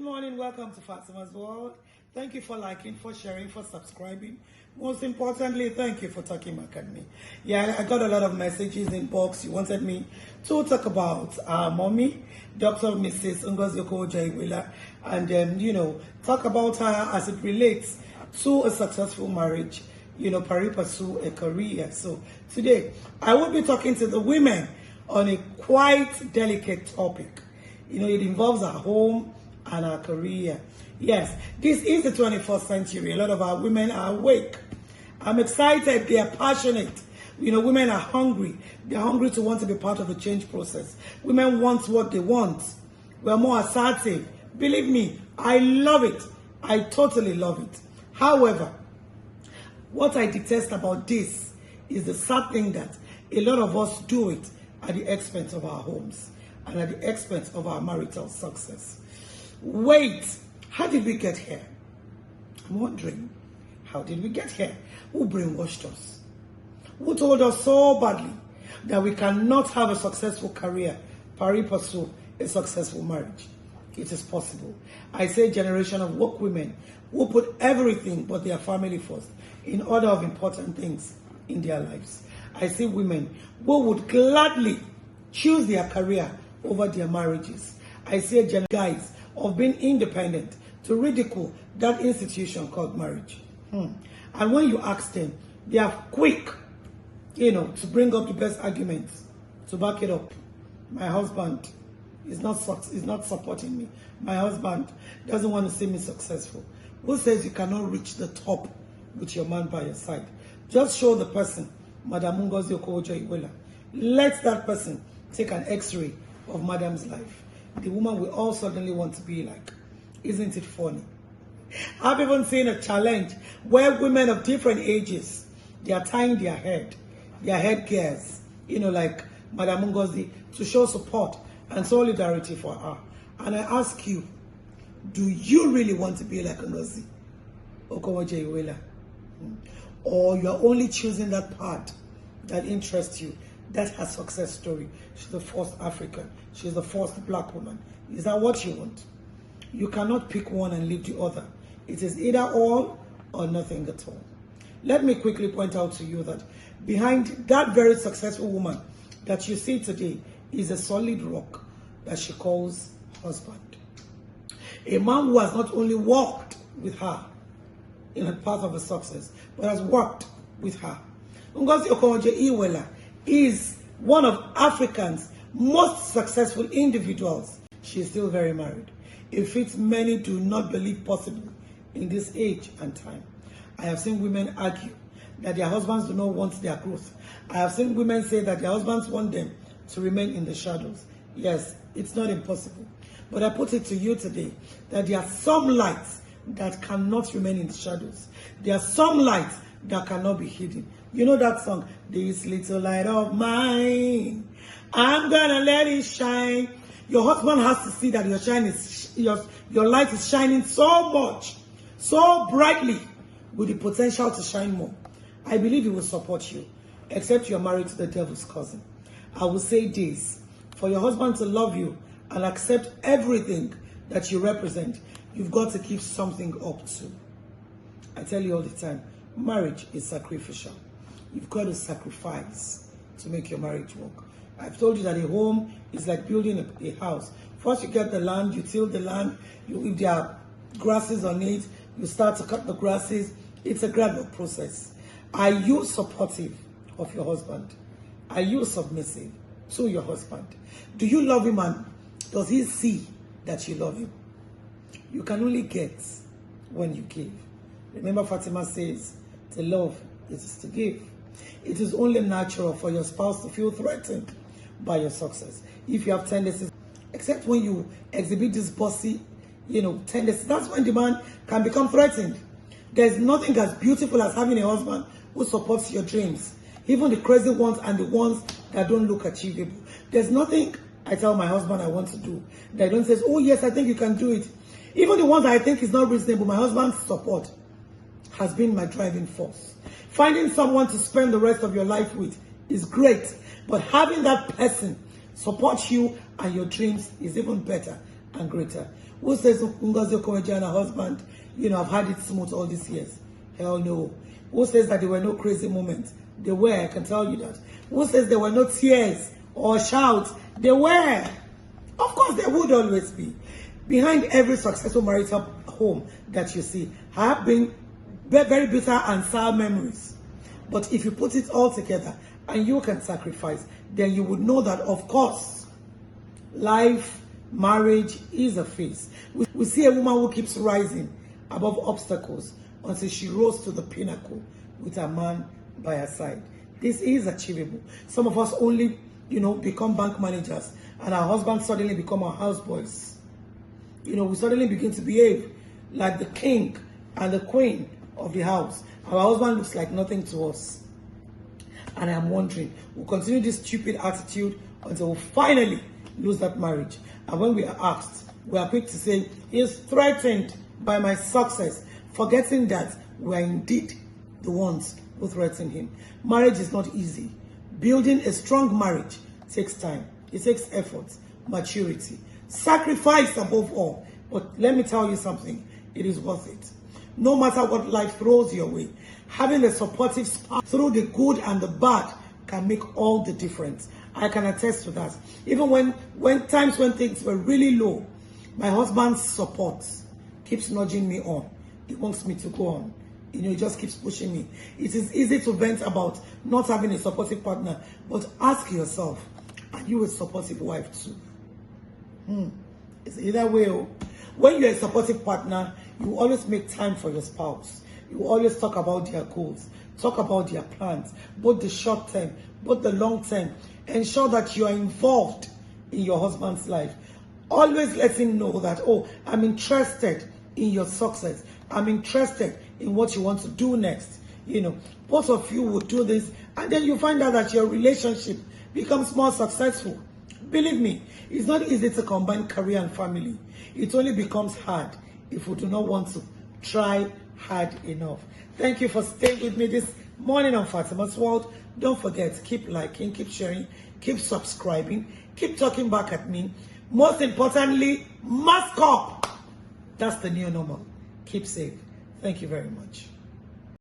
morning, welcome to Fatima's World. Thank you for liking, for sharing, for subscribing. Most importantly, thank you for talking back at me. Yeah, I got a lot of messages in box. You wanted me to talk about our mommy, Dr. Mrs. Okonjo Iweala, and talk about her as it relates to a successful marriage, pursue a career. So today, I will be talking to the women on a quite delicate topic. It involves our home and our career. Yes, this is the 21st century. A lot of our women are awake. I'm excited. They are passionate. Women are hungry. They're hungry to want to be part of the change process. Women want what they want. We're more assertive. Believe me, I love it. I totally love it. However, what I detest about this is the sad thing that a lot of us do it at the expense of our homes and at the expense of our marital success. Wait, how did we get here? I'm wondering, how did we get here? Who brainwashed us? Who told us so badly that we cannot have a successful career, pursue a successful marriage? It is possible. I say generation of work women who put everything but their family first in order of important things in their lives. I see women who would gladly choose their career over their marriages. I see a generation guys of being independent to ridicule that institution called marriage. And when you ask them, they are quick, to bring up the best arguments to back it up. My husband is not supporting me. My husband doesn't want to see me successful. Who says you cannot reach the top with your man by your side? Just show the person, Madam Okonjo Iweala. Let that person take an X-ray of Madam's life. The woman we all suddenly want to be like. Isn't it funny? I've even seen a challenge where women of different ages, they are tying their headgears, like Madam Ngozi, to show support and solidarity for her. And I ask you, do you really want to be like Ngozi Okonjo Iweala? Or you're only choosing that part that interests you? That's her success story. She's the first African. She's the first black woman. Is that what you want? You cannot pick one and leave the other. It is either all or nothing at all. Let me quickly point out to you that behind that very successful woman that you see today is a solid rock that she calls husband. A man who has not only walked with her in the path of her success, but has worked with her. Ngozi Okonjo Iweala is one of Africa's most successful individuals. She is still very married. It fits many do not believe possible in this age and time. I have seen women argue that their husbands do not want their growth. I have seen women say that their husbands want them to remain in the shadows. Yes, it's not impossible. But I put it to you today that there are some lights that cannot remain in the shadows. There are some lights that cannot be hidden. You know that song, this little light of mine, I'm gonna let it shine. Your husband has to see that your light is shining so much, so brightly, with the potential to shine more. I believe he will support you, except you're married to the devil's cousin. I will say this, for your husband to love you and accept everything that you represent, you've got to keep something up too. I tell you all the time, marriage is sacrificial. You've got to sacrifice to make your marriage work. I've told you that a home is like building a house. First you get the land, you till the land, if there are grasses on it, you start to cut the grasses. It's a gradual process. Are you supportive of your husband? Are you submissive to your husband? Do you love him and does he see that you love him? You can only get when you give. Remember Fatima says, to love is to give. It is only natural for your spouse to feel threatened by your success. If you have tendencies, except when you exhibit this bossy, tendencies, that's when the man can become threatened. There's nothing as beautiful as having a husband who supports your dreams, even the crazy ones and the ones that don't look achievable. There's nothing I tell my husband I want to do that don't say, oh yes, I think you can do it. Even the ones I think is not reasonable, my husband's support has been my driving force. Finding someone to spend the rest of your life with is great, but having that person support you and your dreams is even better and greater. Who says Ngozi Okonjo and her husband, have had it smooth all these years? Hell no. Who says that there were no crazy moments? There were, I can tell you that. Who says there were no tears or shouts? There were. Of course, there would always be. Behind every successful marital home that you see have been very bitter and sour memories. But if you put it all together and you can sacrifice, then you would know that, of course, life, marriage is a phase. We see a woman who keeps rising above obstacles until she rose to the pinnacle with a man by her side. This is achievable. Some of us only, become bank managers, and our husbands suddenly become our houseboys. We suddenly begin to behave like the king and the queen of the house. Our husband looks like nothing to us. And I'm wondering, we'll continue this stupid attitude until we finally lose that marriage. And when we are asked, we are quick to say, he is threatened by my success, forgetting that we are indeed the ones who threaten him. Marriage is not easy. Building a strong marriage takes time. It takes effort, maturity, sacrifice above all. But let me tell you something, it is worth it. No matter what life throws your way, having a supportive spouse through the good and the bad can make all the difference. I can attest to that. Even when times when things were really low, my husband's support keeps nudging me on. He wants me to go on. He just keeps pushing me. It is easy to vent about not having a supportive partner, but ask yourself, are you a supportive wife too? It's either way. When you're a supportive partner, you always make time for your spouse. You always talk about their goals, talk about their plans, both the short term, both the long term. Ensure that you are involved in your husband's life. Always let him know that, oh, I'm interested in your success. I'm interested in what you want to do next. Both of you will do this, and then you find out that your relationship becomes more successful. Believe me, it's not easy to combine career and family. It only becomes hard if we do not want to try hard enough. Thank you for staying with me this morning on Fatima's World. Don't forget, keep liking, keep sharing, keep subscribing, keep talking back at me. Most importantly, mask up. That's the new normal. Keep safe. Thank you very much.